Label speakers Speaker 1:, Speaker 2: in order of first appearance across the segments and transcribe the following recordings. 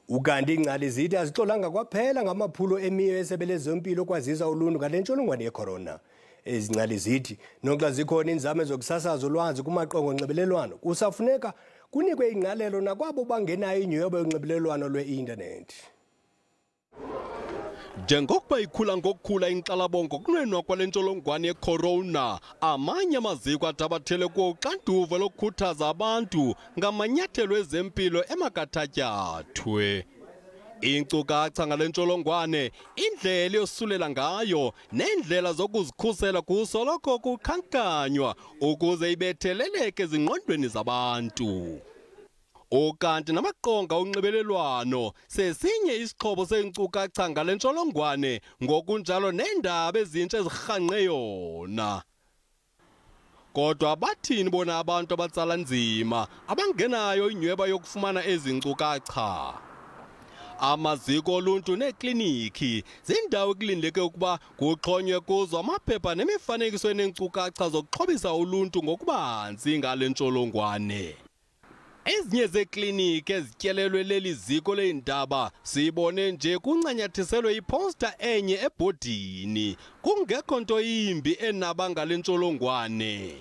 Speaker 1: Ukanti iingcali zithi azixolanga kwaphela ngamaphulo emiyo esebe lezempilo okwazisa uluntu ngalentsholongwane yeCorona. Ezi ngcali zithi noxa zikhona iinzame zokusasaza ulwazi kumaqonga onxibelelwano kusafuneka kunikwe ingqalelo nakwabo bangenayo inyhweba yonxibelelwano lwe-intanethi.
Speaker 2: Njengokuba ikhula ngokukhula inxalabongo kunwenwa kwale ntsholongwane yeCorona, amanye amaziko athabathele kuwo uxanduva lokukhuthaza abantu ngamanyathelo ezempilo emakathatyathwe. Iinkcukacha ngale ntsholongwane, indlela yosulela ngayo neendlela zokuzikhusela kusoloko kukhankanywa ukuze ibetheleleke ezingqondweni zabantu. Ukanti namaqonga onxibelelwano sesinye isixhobo seenkcukacha ngale ntsholongwane, ngokunjalo neendaba ezintsha ezirhanqe yona. Kodwa bathini bona abantu abatsala nzima abangenayo inyhweba yokufumana ezi nkcukacha? Amaziko oluntu neeklinikhi ziindawo ekulindeke ukuba kuxhonywe kuzo amaphepha nemifanekiso eneenkcukacha zokuxhobisa uluntu ngokubanzi ngale ntsholongwane. Ezinye zeekliniki ezityelelwe leli ziko leendaba siyibone nje kuncanyathiselwe iposta enye ebhodini, kungekho nto yimbi enaba ngale ntsholongwane.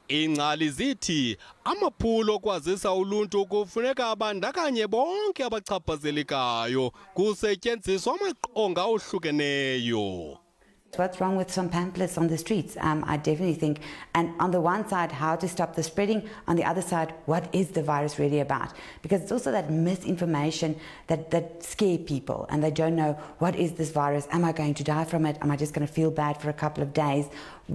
Speaker 2: Iingcali zithi amaphulo okwazisa uluntu kufuneka abandakanye bonke abachaphazelekayo kusetyenziswa amaqonga ohlukeneyo.
Speaker 3: What's wrong with some pamphlets on the streets? I definitely think, and on the one side, how to stop the spreading, on the other side, what is the virus really about? Because it's also that misinformation that scare people, and they don't know, what is this virus? Am I going to die from it? Am I just going to feel bad for a couple of days?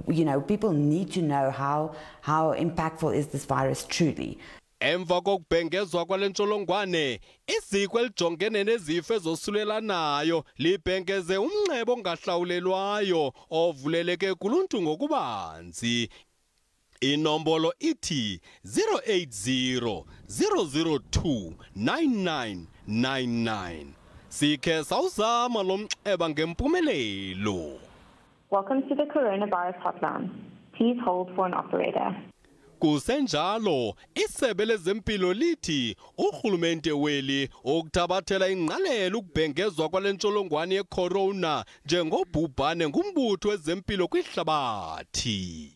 Speaker 3: You know, people need to know how impactful is this virus truly.
Speaker 2: Emva kokubhengezwa kwale ntsholongwane, iziko elijongene nezifo ezosulelanayo libhengeze umnxeba ongahlawulelwayo ovuleleke kuluntu ngokubanzi. Inombolo ithi 080 002 9999. Sikhe sawuzama lo mnxeba ngempumelelo.
Speaker 4: Welcome to the coronavirus hotline. Please hold for an operator.
Speaker 2: Kusenjalo, isebe lezempilo lithi urhulumente weli ukuthabathela ingqalelo ukubhengezwa kwale ntsholongwane yeCorona njengobhubhane ngumbutho wezempilo kwihlabathi.